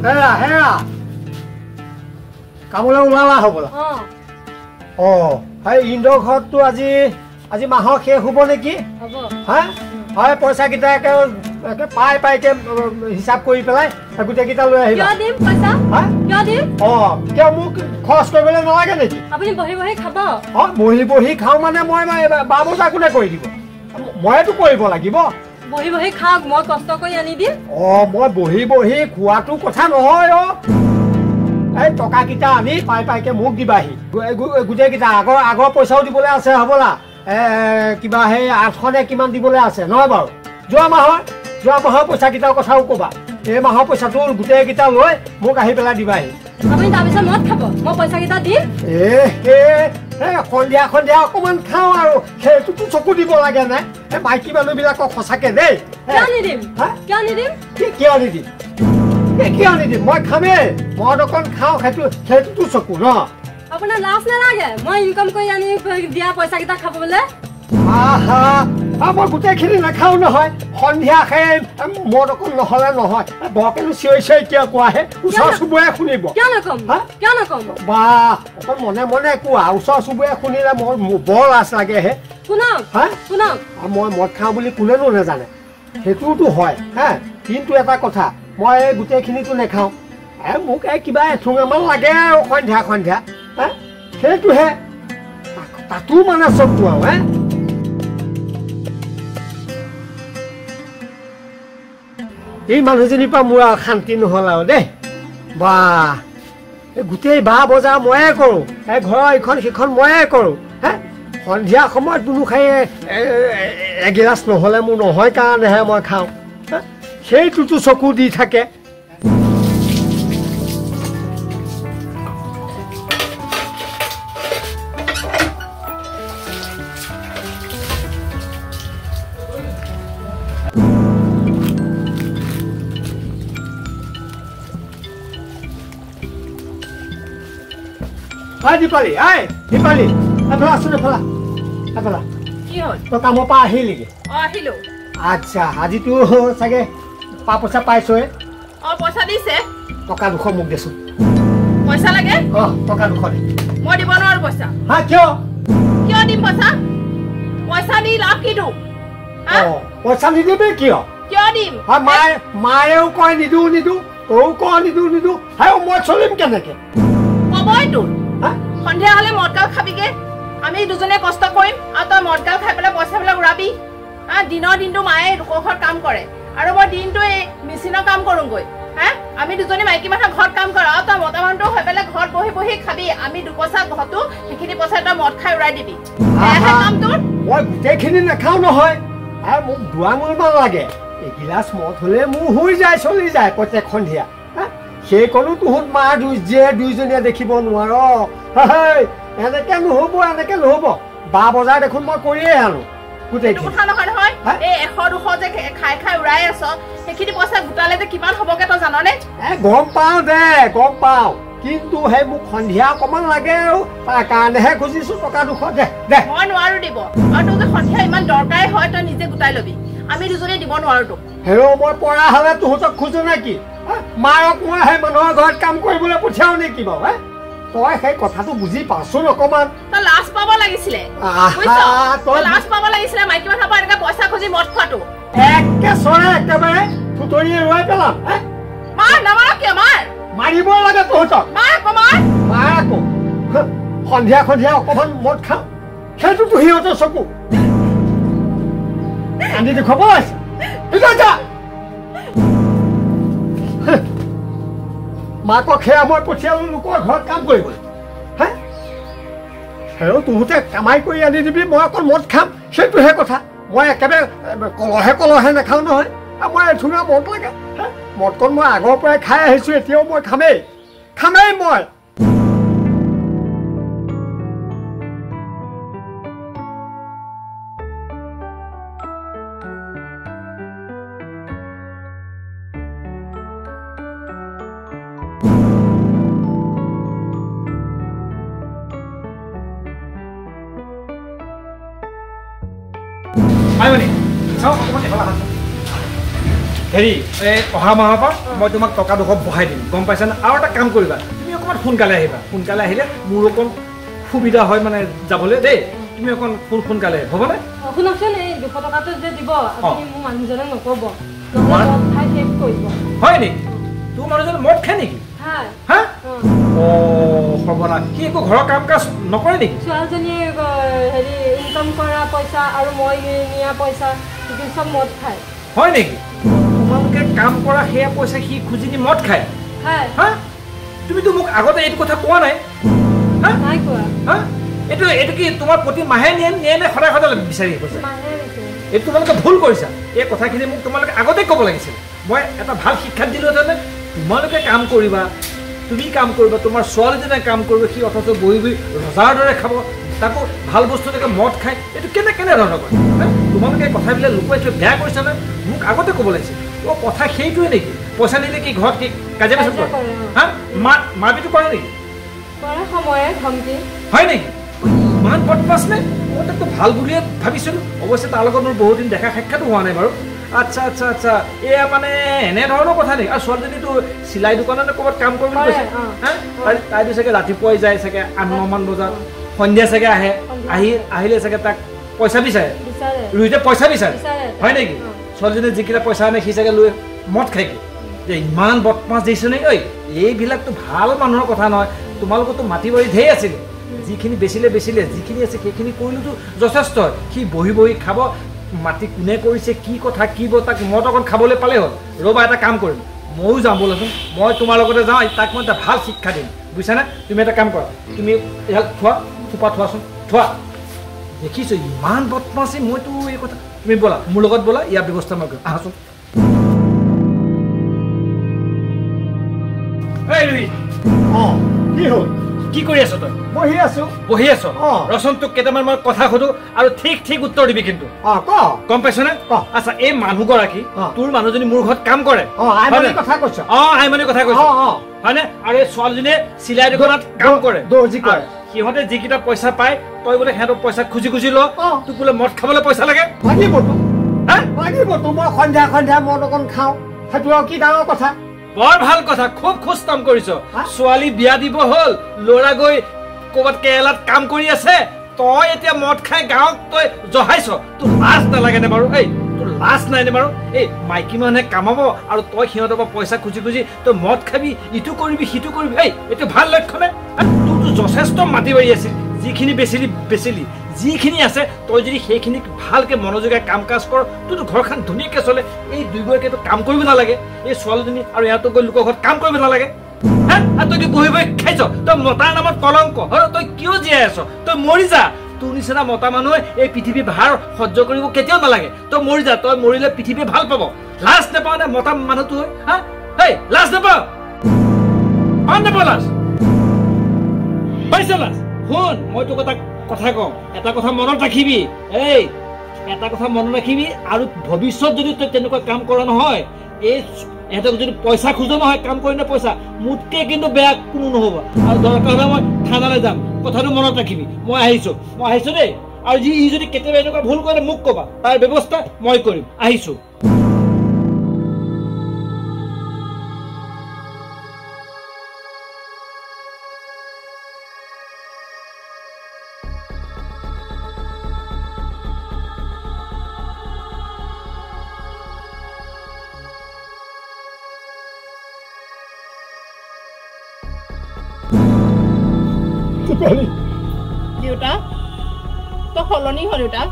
হেৰা কামলৈ ওলালা হ'বলা সেই ইন্দ্ৰৰ ঘৰততো আজি মাহৰ শেষ হ'ব নেকি হা হয় পইচাকেইটা পাই পাইকে হিচাপ কৰি পেলাই গোটেইকেইটা লৈ আহিবা কিয় মোক খৰচ কৰিবলৈ নালাগে নেকি আপুনি বহি বহি খাব বহি খাওঁ মানে মই 12 বজাৰ কোনে কৰি দিব মইতো কৰিব লাগিব বহি বহি খাওক মই কষ্ট কৰি আনি দিম মই বহি খোৱাটো কথা নহয় এই টকাকেইটা আনি পাইকে মোক দিবাহি গোটেইকেইটা আগৰ পইচাও দিবলৈ আছে হ'বলা কিবা সেই 800 নে কিমান দিবলৈ আছে নহয় বাৰু যোৱা মাহৰ পইচাকেইটাৰ কথাও ক'বা এই মাহৰ পইচাটো গোটেইকেইটা লৈ মোক আহি পেলাই দিবাহি আপুনি তাৰপিছত মদ খাব মই পইচাকেইটা দিম সন্ধিয়া অকণমান খাওঁ আৰু সেইটোতো চকু দিব লাগে নে মাইকী মানুহবিলাকক সঁচাকে দেই কিয় নিদিম মই খামেই মদ অকণ খাওঁ সেইটোতো চকু ন আপোনাৰ লাজ নালাগে মই ইনকাম কৰি আনি দিয়া পইচাকেইটা খাবলৈ মই গোটেইখিনি নাখাওঁ নহয় সন্ধিয়া খাই মদ অকণ নহ'লে নহয় বৰকেনো চিঞৰি কিয় কোৱাহে ওচৰ চুবুৰীয়ে শুনিব বা অকণ মনে কোৱা ওচৰ চুবুৰীয়ে শুনিলে মোৰ বৰ লাজ লাগেহে মই মদ খাওঁ বুলি কোনেনো নাজানে সেইটোতো হয় কিন্তু এটা কথা মই গোটেইখিনিতো নাখাওঁ মোক কিবা এঠুঙামান লাগে আৰু সন্ধিয়া সেইটোহে তাতো মানে চকু আৰু এই মানুহজনীৰ পৰা মোৰ আৰু শান্তি নহ'ল আৰু দেই বা গোটেই বজাৰ ময়ে কৰোঁ ঘৰৰ ইখন সিখন ময়ে কৰোঁ সন্ধিয়া সময়ত কোনো খাই এগিলাচ নহ'লে মোৰ নহয় কাৰণেহে মই খাওঁ সেইটোতো চকু দি থাকে দীপালী কামৰ পৰা আহিলিগে আচ্ছা আজিতো চাগে পইচা পাইছয়ে পইচা দিছে টকা 200 মোক দেচোন পইচা লাগে টকা 200 দে মই দিব নোৱাৰো পইচা কিয় দিম পইচা দি লাভ কিনো পইচা নিদিবি কিয় দিম মায়েও কয় নিদো তও কয় নিদো মই চলিম কেনেকে কবইতো সন্ধিয়া হলে মদগাল খাবিগে আমি দুজনে কষ্ট কৰিম আৰু তই মদগাল খাই পেলাই পইচাবিলাক উৰাবি দিনটো মায়ে ঘৰত কাম কৰে আৰু মই দিনটো এই মেচিনৰ কাম কৰোঁগৈ আমি দুজনী মাইকী মানুহ ঘৰত কাম কৰোঁ আৰু তই মতা মানুহটো হৈ পেলাই ঘৰত বহি খাবি আমি দুপইচা ঘৰতো সেইখিনি পইচা তই মদ খাই উৰাই দিবি মই গোটেইখিনি নাখাওঁ নহয় মোক দুৱাঙুলমান লাগে এগিলাচ মদ হলে মোৰ হৈ যায় চলি যায় প্ৰত্যেক সন্ধিয়া সেইকণো তোহোত মা দুইজনীয়ে দেখিব নোৱাৰ এনেকে নহব 12 বজাৰ দেখোন মই কৰিয়ে আনো কথা নহয় এই 100-200 যে খাই উৰাই আছ সেইখিনি পইচা গোটালে যে কিমান হ'বগে তই জাননে গম পাওঁ কিন্তু সেই মোক সন্ধিয়া অকণমান লাগে আৰু তাৰ কাৰণেহে খুজিছো টকা 200 দে মই নোৱাৰো দিব আৰু তোক সন্ধিয়া ইমান দৰকাৰী হয় তই নিজে গোটাই লবি আমি দুজনে দিব নোৱাৰো তোক মই পৰা হলে তোহঁতক খোজো নেকি মায়ক মই সেই মানুহৰ ঘৰত কাম কৰিবলৈ পঠিয়াও নেকি বাৰু তই সেই কথাটো বুজি পাছোন অকণমান তই লাজ পাব লাগিছিলে মাইকী মানুহৰ পৰা এনেকে পইচা খুজি মদ খোৱাটো একেবাৰে থুতৰি এৰুৱাই পেলাম মাৰিব লাগে তহঁতক আকৌ সন্ধিয়া অকণমান মদ খাওঁ সেইটোতো সিহঁতৰ চকু কান্দি দেখুৱাব আছে মাকক সেয়া মই পঠিয়ালো লোকৰ ঘৰত কাম কৰিবলৈ তহঁতে কামাই কৰি আনি দিবি মই অকল মদ খাম সেইটোহে কথা মই একেবাৰে কলহে নাখাওঁ নহয় মই এঠুঙা মদ লাগে মদকণ মই আগৰ পৰাই খাই আহিছোঁ এতিয়াও মই খামেই মই হেৰি এই অহা মাহৰ পৰা মই তোমাক টকা 200 বঢ়াই দিম গম পাইছা না আৰু এটা কাম কৰিবা তুমি অকণমান সোনকালে আহিবা সোনকালে আহিলে মোৰ অকণ সুবিধা হয় মানে যাবলৈ দেই তুমি অকণ সোনকালে হ'বনে শুনকচোন এই 200 টকাটো যে দিব আপুনি মোৰ মানুহজনক নক'ব খাই শেষ কৰিব হয় নেকি তোৰ মানুহজন মদ খায় নেকি হা সৰ্বনা সি একো ঘৰৰ কাম কাজ নকৰে নেকি ছোৱালীজনীয়ে হেৰি ইনকাম কৰা পইচা আৰু মই নিয়া পইচা সেইটো চব মদ খায় হয় নেকি তোমালোকে কাম কৰা সেয়া পইচা সি খুজি নি মদ খায় হা তুমিতো মোক আগতে এইটো কথা কোৱা নাই হা নাই কোৱা হা এইটো কি তোমাৰ প্ৰতি মাহে নিয়ে নে সদায় সদায় বিচাৰি কৈছা এইটো তোমালোকে ভুল কৰিছা এই কথাখিনি মোক তোমালোকে আগতে ক'ব লাগিছিল মই এটা ভাল শিক্ষা দিলোহেঁতেনে তোমালোকে কাম কৰিবা তুমি কাম কৰিবা তোমাৰ ছোৱালীজনে কাম কৰিব সি অথচ বহি বহি ৰজাৰ দৰে খাব তাকো ভাল বস্তু এটাকে মদ খায় এইটো কেনে ধৰণৰ কথা তোমালোকে কথাবিলাক লুকুৱাই থৈ বেয়া কৰিছা নে মোক আগতে ক'ব লাগিছিল কথা সেইটোৱে নেকি পইচা নিলে কি ঘৰত কি কাজিয়া পেচাল কৰে হা মাৰপিটো কৰে নেকি হয় নেকি ইমান বদমাছ নে মই তাকতো ভাল বুলিয়ে ভাবিছিলোঁ অৱশ্যে তাৰ লগত মোৰ বহুত দিন দেখা সাক্ষাতো হোৱা নাই বাৰু আচ্ছা এয়া মানে এনেধৰণৰ কথা নেকি আৰু ছোৱালীজনীতো চিলাই দোকানতে ক'ৰবাত কাম কৰিম বুলি কৈছে হা তাইতো চাগে ৰাতিপুৱাই যায় চাগে 8-9 মান বজাত সন্ধিয়া চাগে আহিলে চাগে তাক পইচা বিচাৰে ৰুইতে পইচা বিচাৰে হয় নেকি ছোৱালীজনী যিকেইটা পইচা আনে সি চাগে লৈ মদ খায়কি যে ইমান বদমাছ দিছে নে ঐ এইবিলাকতো ভাল মানুহৰ কথা নহয় তোমালোকতো মাটি বাৰী ঢেৰ আছিলে যিখিনি বেচিলে যিখিনি আছে সেইখিনি কৰিলেতো যথেষ্ট হয় সি বহি খাব মাটি কোনে কৰিছে কি কথা কি তাক মদ অকণ খাবলৈ পালে হ'ল ৰ'বা এটা কাম কৰিম ময়ো যাম বোলাচোন মই তোমাৰ লগতে যাওঁ তাক মই এটা ভাল শিক্ষা দিম বুজিছানে তুমি এটা কাম কৰা তুমি ইয়াক থোৱাচোন দেখিছোঁ ইমান বদমাছি মইতো এই কথা তুমি ব'লা মোৰ লগত ব'লা ইয়াৰ ব্যৱস্থা মই কৰিম আহাচোন কি হ'ল কি কৰি আছ তই বহি আছ ৰচন তোক কেইটামান মই কথা সুধো আৰু ঠিক উত্তৰ দিবি কিন্তু গম পাইছনে আচ্ছা এই মানুহগৰাকী তোৰ মানুহজনী মোৰ ঘৰত কাম কৰে আইমানিৰ কথা কৈছ হয়নে আৰু এই ছোৱালীজনীয়ে চিলাই দোকানত কাম কৰে সিহঁতে যিকেইটা পইচা পায় তই বোলে সিহঁতক পইচা খুজি ল তোক বোলে মদ খাবলৈ পইচা লাগে সন্ধিয়া মদ অকণ খাওঁ সেইটো আৰু কি ডাঙৰ কথা বৰ ভাল কথা খুব খোজ কাম কৰিছ ছোৱালী বিয়া দিব হ'ল ল'ৰা গৈ ক'ৰবাত কেৰেলাত কাম কৰি আছে তই এতিয়া মদ খাই গাঁৱত তই জহাইছ তোৰ লাজ নালাগে নে বাৰু তোৰ লাজ নাই নে বাৰু এই মাইকী মানুহে কামাব আৰু তই সিহঁতৰ পৰা পইচা খুজি তই মদ খাবি ইটো কৰিবি সিটো কৰিবি এইটো ভাল লক্ষ্য নে তোৰতো যথেষ্ট মাটি বাৰী আছিল যিখিনি বেচিলি যিখিনি আছে তই যদি সেইখিনি ভালকে মনোযোগে কাম কাজ কৰ তোৰতো ঘৰখন ধুনীয়াকে চলে এই দুইগৰাকীতো কাম কৰিব নালাগে এই ছোৱালীজনী আৰু ইয়াতো গৈ লোকৰ ঘৰত কাম কৰিব নালাগে হা তই কি বহি খাইছ তই মতাৰ নামত কলংক তই কিয় জীয়াই আছ তই মৰি যা তোৰ নিচিনা মতা মানুহে এই পৃথিৱী ভাৰ সহ্য কৰিব কেতিয়াও নালাগে তই মৰি যা তই মৰিলে পৃথিৱী ভাল পাব লাজ নাপাওঁ নে মতা মানুহটো হা লাজ নাপাওঁ লাজ পাইছ লাজ শুন মই তোক এটা কথা কওঁ এটা কথা মনত ৰাখিবি আৰু ভৱিষ্যত যদি তই তেনেকুৱা কাম কৰা নহয় এই এহেঁতক যদি পইচা খোজো নহয় কাম কৰি নে পইচা মোতকে কিন্তু বেয়া কোনো নহ'ব আৰু দৰকাৰ হ'লে মই থানালৈ যাম কথাটো মনত ৰাখিবি মই আহিছো দেই আৰু ই যদি কেতিয়াবা এনেকুৱা ভুল কৰে মোক ক'বা তাৰ ব্যৱস্থা মই কৰিম আহিছো দেউতা তই সলনি হ'ল দেউতা